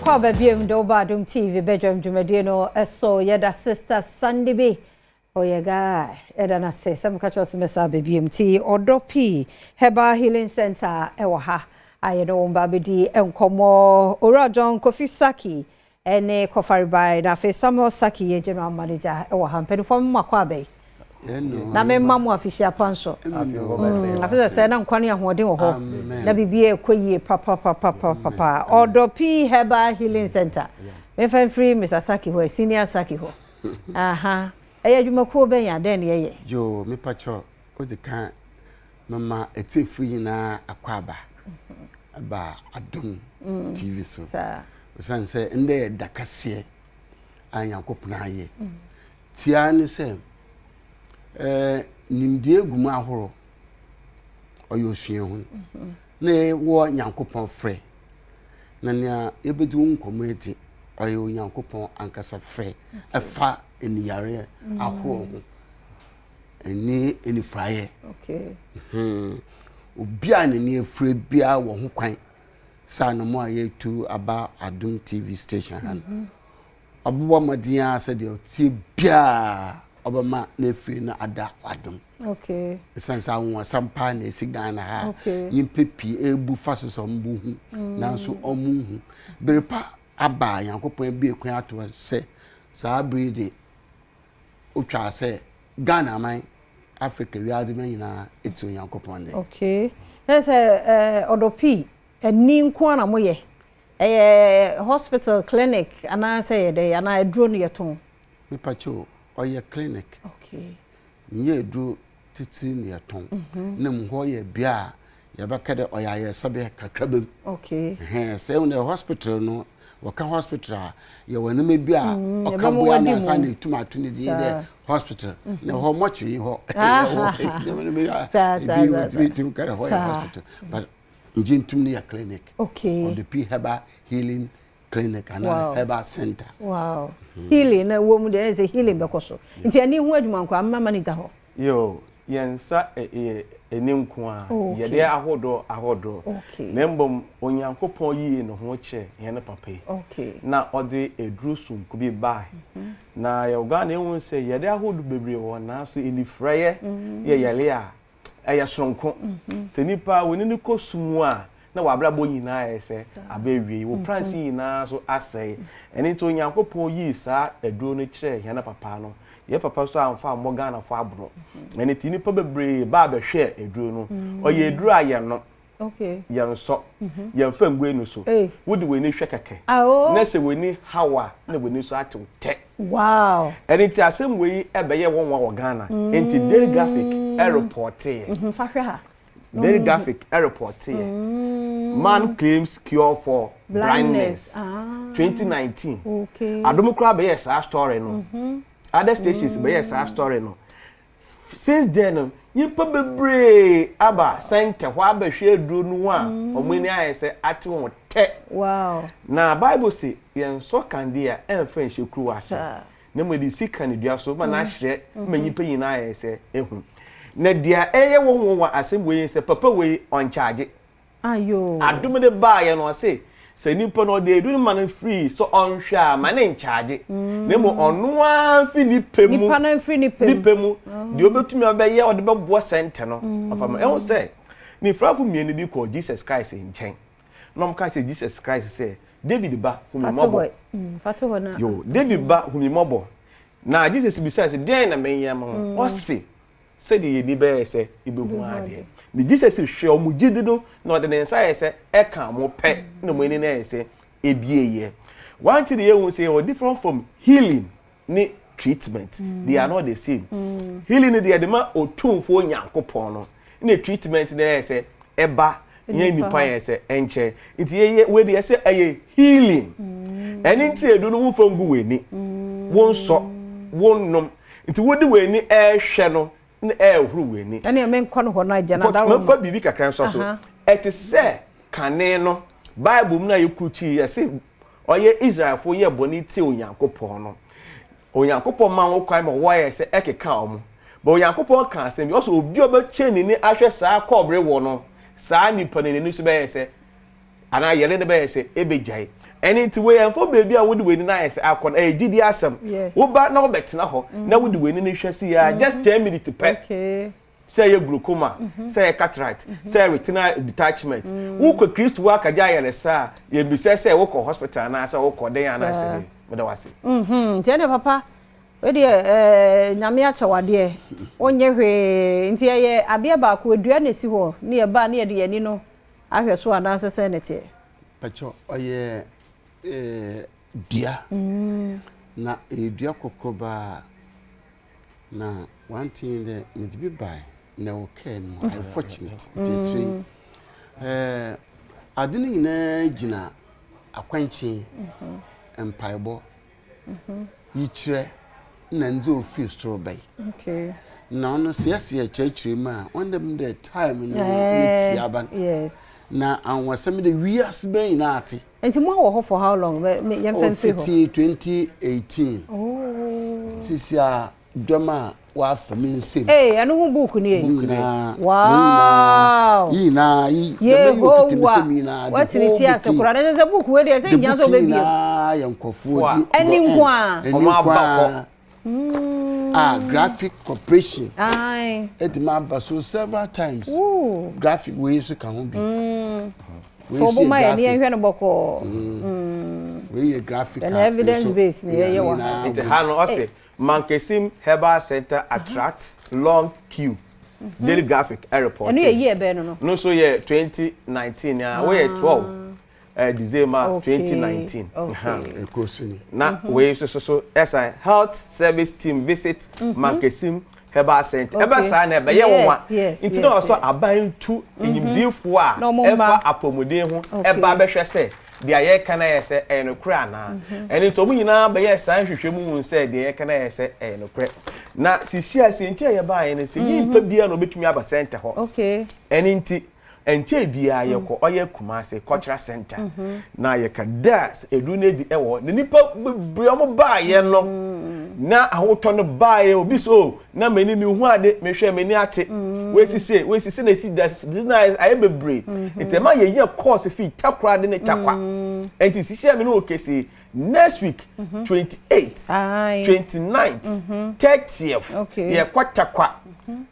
Makwa babiem do Badwam TV Badwam dwumade no eso yeda sister Sunday be oyega eda na se some catch us mesa babiem ti odopi Herbal Healing Center ewo ha ayedo mba bedi enkomo ora John Kofi Saki ene Kofaribai na Afisem Saki ye general manager ewo ha mpedifo Makwa be na me mamu afishia panso afisa se na nkwane ahoden wo ho na bibie ekoyie papa odopi Herbal Healing Center me fan free Mr Saki ho senior Saki ho aha eya dwumakuo ben ya den ye yo me pacho o de kan mama etefu yina akwaba aba Adom TV so san se nde dakase anyankopuna aye tia ni se nimdie gumu ahoro oyosue hu na wo nyankopon frɛ na nia ebedu nkometi oyo nyankopon ankasa frɛ afa eniyare ahoro hu eni fraye obia ne efre bia wo ho kwan sa no mo aye tu aba Adom TV station han abuwa madia se de tie bia obama na free na ada Adom sansa won sampa na esigana ha yimpepi ebu faso so mbu hu nanso omu hu berepa aba yankopon bi ekwan ato se sa breed otwa se Ghana man Africa wi ade man nyina etu yankopon de say odopi eni nko na moye hospital clinic ana say de ana drone yeton me pacho oye clinic nye du titi ne yaton na mho ye bia ya bakade oya ye sabe kakrabem say on the hospital no waka hospital ye wani me bia okabo na sa na etumatu ne de hospital na ho mochiri ho hospital but njintum ne ya clinic on the Herbal Healing Clinic and Herbal Center. Wow. Healing na wo mu de say healing bekoso. Nti ani hu adwuma nko amma mani da ho. Yo, yensa eni nko a ye de ahodo. Na mbom onyankopon yi no ho che ye ne papa. Na ode edrusum ko bi bai. Na ye oga na ehun say ye de ahodo bebre wo na so eni fraye ye yele a eye sonko. Se nipa woni ni kosumu a na wabrabo nyina ese abewie wo pransi nyina so asai eni to nyankopon yi sa eduro no kire hia na papa no ye papa so amfa mo Ghana fo abro eni ti nipa bebre ba be hwe eduro no oye eduro aye no yan so yan fangwe no so wodi we ni hwe keke na se we ni hawa na we ni so ate te eni ti asem we ebeye wonwa wo Ghana enti daily graphic report fa hwe ha Daily graphic report here. Man claims cure for blindness. 2019. Adom kra be yes story no. Other stations be yes story no. Since then, you bebre aba center wha be hwe duro no a omani aye say ate won te. Na Bible say yen so kan dia enfa nhekru ase. Na mo di sika ne dua so ma na hye manyipa yina aye say ehun. Na dia eye wonwa asem we se papa we on charge Adom de ba ye no se nipa no de edu man free so on hwa man in charge na mo ono anfi ni pemu nipa na free ni pemu de obetumi obeye ode be bo center no afama e won say ni frafo mieni bi call Jesus Christ in chen no m ka che Jesus Christ say David ba humi mobo fato na yo David ba humi mobo na Jesus bi say den na men yam o se said ye be say ibehu ade the Jesus hwe omugidido na ode ne nsa ye say e kan mo pe na mo ni na ye say ebieye one thing ye won say o different from healing ni treatment they are not the same healing they are ma otumfo nyankopon no na treatment na ye say eba ye nipa ye say enche nti ye we dey say aye healing eni nti edu no wo fangu weni won so won nom nti wodi weni e hwe no na ehuru weni ene me nkwa no ho na agya na da wo fa bibi kakran so et se kane no Bible mu na yekuchi ya se oye Israel fo ye boni ti onyankopon no onyankopon ma wo kwai mo wo ye se ekeka omo ba onyankopon kan se bi oso obi oba cheni ni ahwe saa kobre wo no saa nipa ne ni so be ye se ana yere ne be say ebejai eni nti we enfo baby a wodi weni na yes akon gidi asem wo ba na obetena ho na wodi weni ne hwese ya just 10 minutes per okay say ye glaucoma say cataract say retinal detachment wo ko Christ wo akaja yere sa ye bi say wo ko hospital na say wo ko den ana say me da wase jene papa we de nyame achawade onye hwe nti ye ade ba ko adua na si ho ne ye ba ne ye de yani no ahwe so ana sese ne tie pacho oye dia na dua kokoba na one thing that need be by na okay no I fortunate three adini nyina gina akwanchi empaibo yichire na nzo ofi strawberry okay na ono siasia chechire ma on them the time no eti aban yes na anwasem de wias ben na ate enti mo wo ho for how long yem fan fi ho 2018 oh sisia doma wa famin sim anu hu book ni wow ina ye ho what ni ti asekura na ze book we de ze nyan so baby yankofu di eni nkwa graphic corporation ai edima baso several times graphic we so kan ho bi so bo mai ni ehwe no boko we graphic and evidence based ni ye wa it hano ose Mankesim Herbal Center attracts long queue. Daily graphic report. And you year be no. No so yeah 2019 we 12 December 2019. Okay. Na we so as a health service team visit Mankesim Herbal Center. Eba sa na ebe ye wo. Inti no so aban tu enyimdifo a efa apomuden ho eba behwe se dia ye kana yese enokra na eni to mu nyina be ye san hwehwemu mu se dia ye kana yese enokra na sisi asenti ye ba ye ne se nyimpa bia no betumi aba center ho okay eni nti enti bia ye ko oye Kumase cultural center na ye ka das edu ne di ewo ne nipa briom ba ye no na ahoto no ba ye obi so na mani mi hu ade me hwe mani ate we sisi na si das na aye bebre enti ma ye course fi takra de ne takwa enti sisi am no okesi next week 28th 29th 30th ye kwatakwa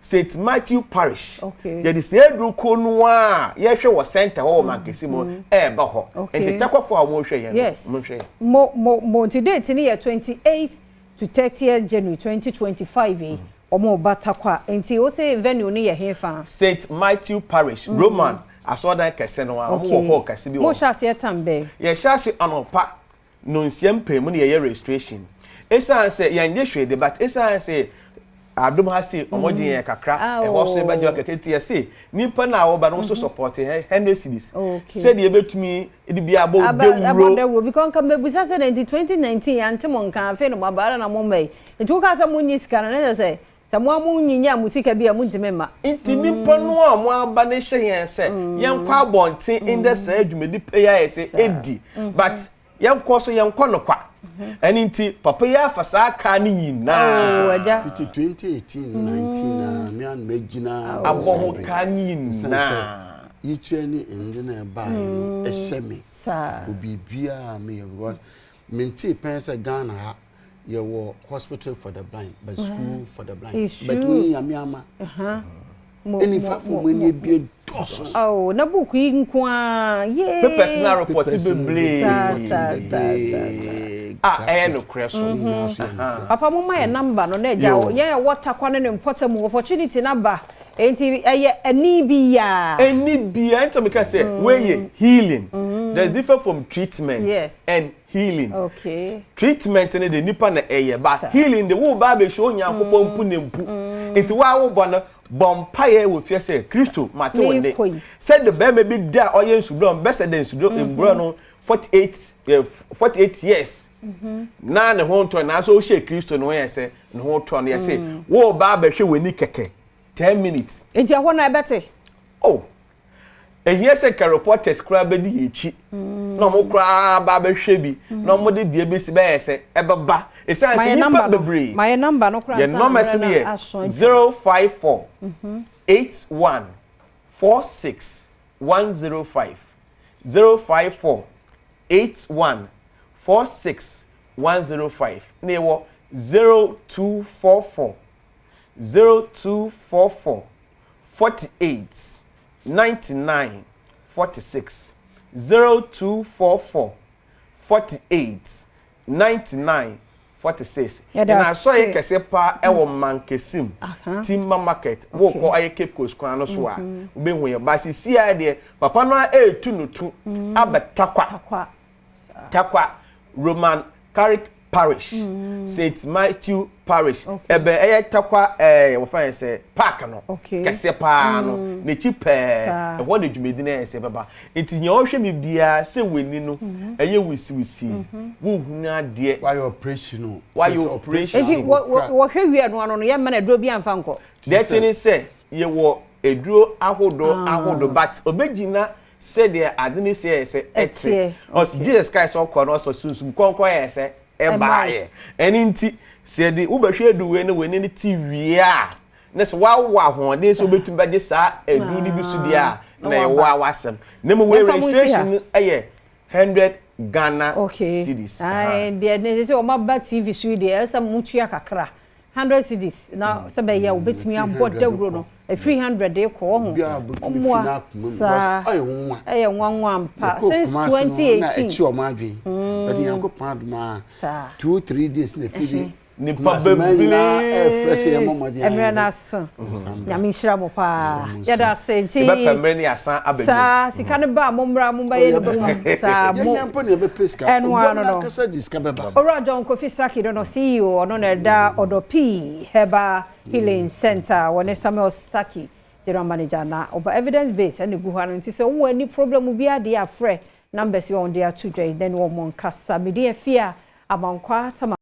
St. Matthew Parish. Okay. Ye di sedru konwa ye hwe wo center ho Mankesimo ba ho. Enti takwa fo a mo hwe ye yes. Mo hwe. Mo date ni ye 28th to 30th January 2025 omo batakwa enti o say venue ni ye hefa St. Matthew Parish Roman asodan kese no a omo ho kase bi wo. Mo sha se tambe. Ye sha se anopa no nsiem pem ni ye registration. Esa say ye nje hwe de but esa say Adom hasi omoji ye kakra e ho so be jo kaketi ye say nipa na wo ba no so support 100 cedis said ye betumi edi bia bo wuro because come begusa say 2019 antimo nka afi no mabara na mo mai nti ka sa munyi sika na say samo amunyinya musika bia muntime ma nti nipa no a mo aba ne hye yen say yen kwa bonten in the say adwumedi player ye say edi but yen ko so yen ko no kwa ani nti papa ya fasa ka ni nyina 2018 19 me an megina aboho ka ni nyina yiche ni engine ba ehye sa obibia me because menti pensa Ghana ha ye wo hospital for the blind but school for the blind but we amiama any for when you be doso na book yi nkwa ye personal report be blame no creso papa mo my number no na ja ye water kwa ne important opportunity number enti ani bia enti me can say we healing there's different from treatment and healing okay treatment ne the nipa na but healing the wo ba be show nyankopon mpu ne mpu enti wa wo bona bompaye wo fie say Kristo mate wonde said the be be da oyen sudom be said den sudom embro no 48 years na ne ho nto na so o she Kristo no ye say ne ho to no ye say wo ba be hwe weni keke 10 minutes enti ho na ebete ehie se ka reporters kra be di echi no mo kra ba be hwe bi no mo de die be si be se ebeba esan se nipa bebre my number no kra your number is me 054 81 46 105 054 81 46 105 na ewo 0244 48 99 46 0244 48 99 46 na so ye kese pa e wo mankesim timma market wo ko aye Cape Coast kwan no so a obe hu ye ba sisi a de papa no etu no tu abetakwa takwa Roman Catholic Parish St Matthew Parish ebe eye takwa wo fa say park no kese pa no ne chipe e wo de dwumedi na ese baba enti nya wo hwe me bia se weni no eye wisi wo hunu ade why operation enti wo hwe wi anu no ye ma na duro bia mfa nko de tini say ye wo eduro ahodo but obegina said the adini say eti os Jesus Christ so call no so sunsum konko ye say e baaye eninti said the ubehwe eduwe ne weni ne ti wia ne so wa ho de so betum baje sa edu ni bisu dia na e wa wasem ne mo we registration eye 100 Ghana cedis ai bia ne se o maba TV su dia esa mutua kakra 100 cedis na se be ya obetumi abodawro no 300 de ko ho omwa sa aye nwanwa mpa since 2018 echi o ma adwen but yankopon adoma 2-3 days na fidi ni pabebele fresh ya mama dia emre na san ya mi hira mo pa ya da senti be pemre ni asan abedu sa sika ne ba mo mra mo ba ye ne sa mo yampo ne be peska no kasa diska be ba ora John Kofi Saki no CEO ono na da Odopi Herbal Healing Center wone Samuel Saki general manager na oba evidence base and gu hanu nti se wo ani problem bi ade afre numbers you on there to then wo mon kasa me dey fear amankwa